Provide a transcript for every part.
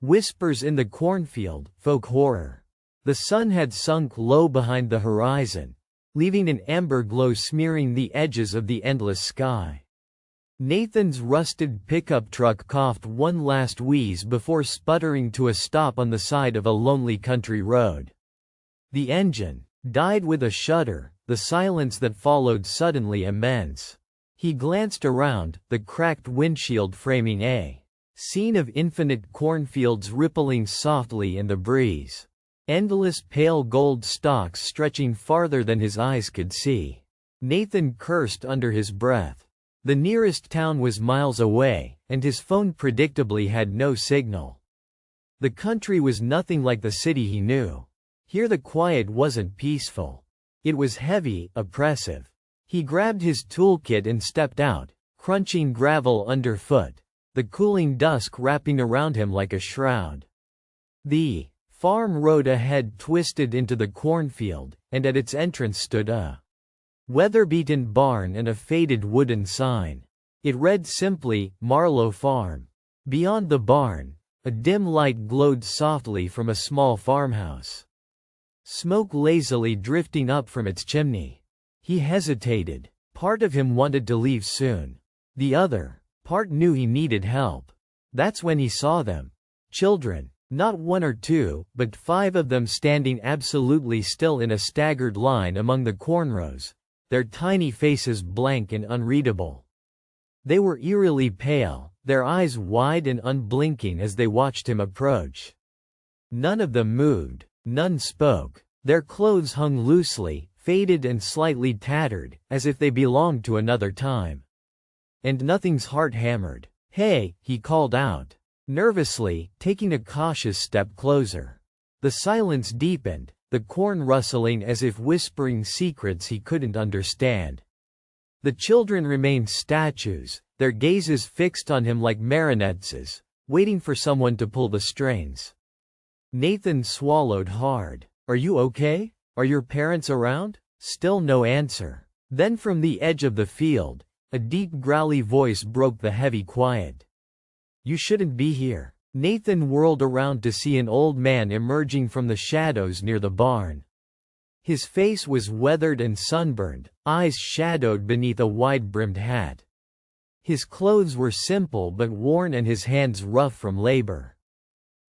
Whispers in the Cornfield Folk horror. The sun had sunk low behind the horizon, leaving an amber glow smearing the edges of the endless sky. Nathan's rusted pickup truck coughed one last wheeze before sputtering to a stop on the side of a lonely country road. The engine died with a shudder, the silence that followed suddenly immense. He glanced around, the cracked windshield framing a scene of infinite cornfields rippling softly in the breeze. Endless pale gold stalks stretching farther than his eyes could see. Nathan cursed under his breath. The nearest town was miles away, and his phone predictably had no signal. The country was nothing like the city he knew. Here the quiet wasn't peaceful. It was heavy, oppressive. He grabbed his toolkit and stepped out, crunching gravel underfoot, the cooling dusk wrapping around him like a shroud. The farm road ahead twisted into the cornfield, and at its entrance stood a weather-beaten barn and a faded wooden sign. It read simply, Marlowe Farm. Beyond the barn, a dim light glowed softly from a small farmhouse. Smoke lazily drifting up from its chimney. He hesitated. Part of him wanted to leave soon. The other part knew he needed help. That's when he saw them. Children. Not one or two, but 5 of them standing absolutely still in a staggered line among the cornrows, their tiny faces blank and unreadable. They were eerily pale, their eyes wide and unblinking as they watched him approach. None of them moved. None spoke. Their clothes hung loosely, faded and slightly tattered, as if they belonged to another time. And nothing's heart hammered. "Hey," he called out, nervously, taking a cautious step closer. The silence deepened, the corn rustling as if whispering secrets he couldn't understand. The children remained statues, their gazes fixed on him like marionettes, waiting for someone to pull the strings. Nathan swallowed hard. "Are you okay? Are your parents around?" Still no answer. Then from the edge of the field, a deep growly voice broke the heavy quiet. "You shouldn't be here." Nathan whirled around to see an old man emerging from the shadows near the barn. His face was weathered and sunburned, eyes shadowed beneath a wide-brimmed hat. His clothes were simple but worn and his hands rough from labor.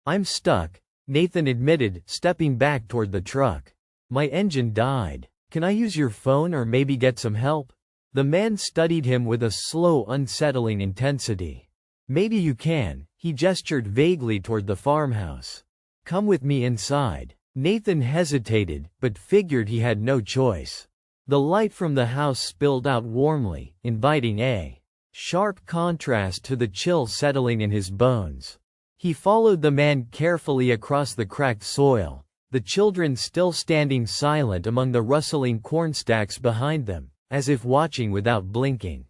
"I'm stuck," Nathan admitted, stepping back toward the truck. "My engine died. Can I use your phone or maybe get some help?" The man studied him with a slow, unsettling intensity. "Maybe you can," he gestured vaguely toward the farmhouse. "Come with me inside." Nathan hesitated, but figured he had no choice. The light from the house spilled out warmly, inviting a sharp contrast to the chill settling in his bones. He followed the man carefully across the cracked soil, the children still standing silent among the rustling cornstacks behind them, as if watching without blinking.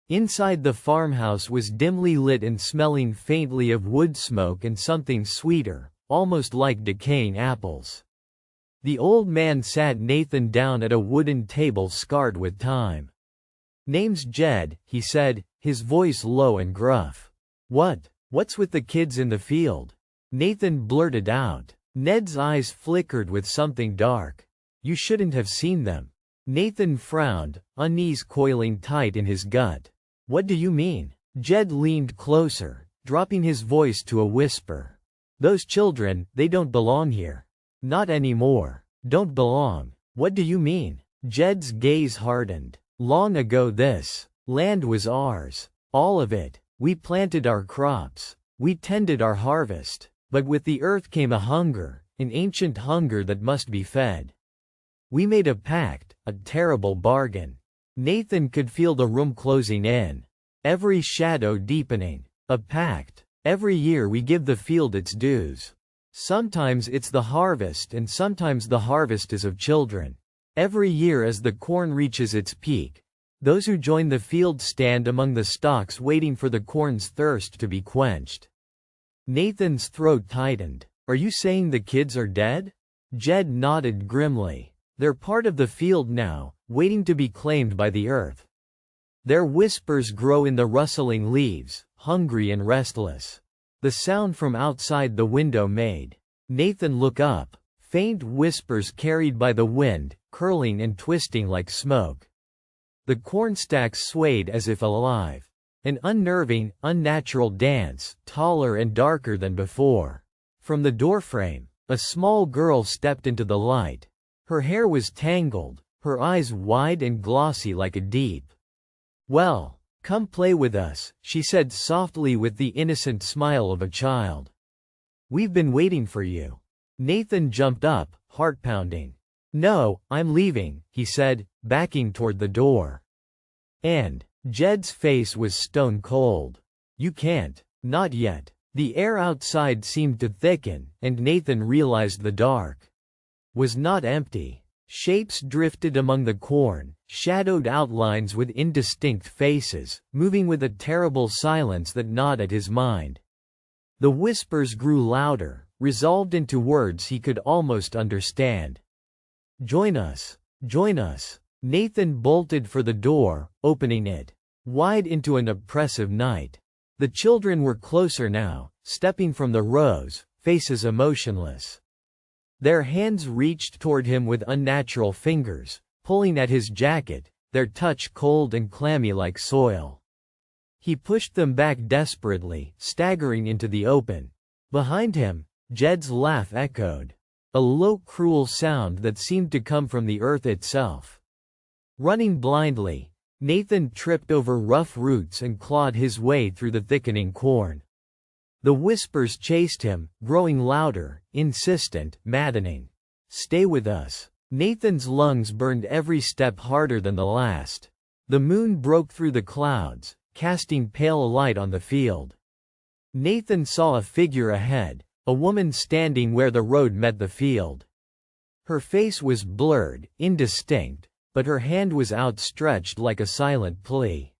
Inside the farmhouse was dimly lit and smelling faintly of wood smoke and something sweeter, almost like decaying apples. The old man sat Nathan down at a wooden table scarred with time. "Name's Jed," he said, his voice low and gruff. What's with the kids in the field?" Nathan blurted out. Ned's eyes flickered with something dark. "You shouldn't have seen them." Nathan frowned, unease coiling tight in his gut. "What do you mean?" Jed leaned closer, dropping his voice to a whisper. "Those children, they don't belong here. Not anymore." "Don't belong? What do you mean?" Jed's gaze hardened. "Long ago this land was ours. All of it. We planted our crops. We tended our harvest. But with the earth came a hunger, an ancient hunger that must be fed. We made a pact, a terrible bargain." Nathan could feel the room closing in. Every shadow deepening. A pact. "Every year we give the field its dues. Sometimes it's the harvest and sometimes the harvest is of children. Every year as the corn reaches its peak, those who join the field stand among the stalks waiting for the corn's thirst to be quenched." Nathan's throat tightened. "Are you saying the kids are dead?" Jed nodded grimly. "They're part of the field now, waiting to be claimed by the earth. Their whispers grow in the rustling leaves, hungry and restless. The sound from outside the window made Nathan look up, faint whispers carried by the wind, curling and twisting like smoke. The cornstacks swayed as if alive. An unnerving, unnatural dance, taller and darker than before. From the doorframe, a small girl stepped into the light. Her hair was tangled, her eyes wide and glossy like a deep well. "Come play with us," she said softly with the innocent smile of a child. "We've been waiting for you." Nathan jumped up, heart pounding. "No, I'm leaving," he said, backing toward the door. And Jed's face was stone cold. "You can't. Not yet." The air outside seemed to thicken, and Nathan realized the dark was not empty. Shapes drifted among the corn, shadowed outlines with indistinct faces, moving with a terrible silence that gnawed at his mind. The whispers grew louder, resolved into words he could almost understand. "Join us. Join us." Nathan bolted for the door, opening it wide into an oppressive night. The children were closer now, stepping from the rows, faces emotionless. Their hands reached toward him with unnatural fingers, pulling at his jacket, their touch cold and clammy like soil. He pushed them back desperately, staggering into the open. Behind him, Jed's laugh echoed, a low cruel sound that seemed to come from the earth itself. Running blindly, Nathan tripped over rough roots and clawed his way through the thickening corn. The whispers chased him, growing louder, insistent, maddening. "Stay with us." Nathan's lungs burned every step harder than the last. The moon broke through the clouds, casting pale light on the field. Nathan saw a figure ahead, a woman standing where the road met the field. Her face was blurred, indistinct, but her hand was outstretched like a silent plea.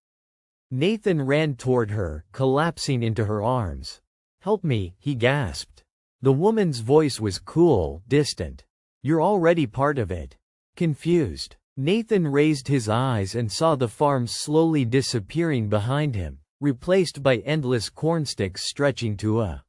Nathan ran toward her, collapsing into her arms. "Help me," he gasped. The woman's voice was cool, distant. "You're already part of it." Confused, Nathan raised his eyes and saw the farm slowly disappearing behind him, replaced by endless cornsticks stretching to a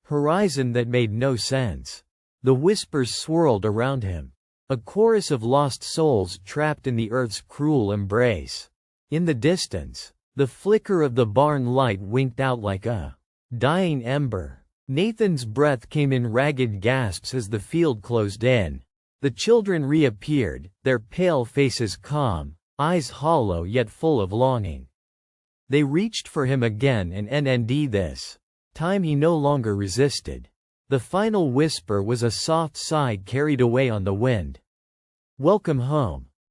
horizon that made no sense. The whispers swirled around him. A chorus of lost souls trapped in the earth's cruel embrace. In the distance, the flicker of the barn light winked out like a dying ember. Nathan's breath came in ragged gasps as the field closed in. The children reappeared, their pale faces calm, eyes hollow yet full of longing. They reached for him again and this time he no longer resisted. The final whisper was a soft sigh carried away on the wind. "Welcome home."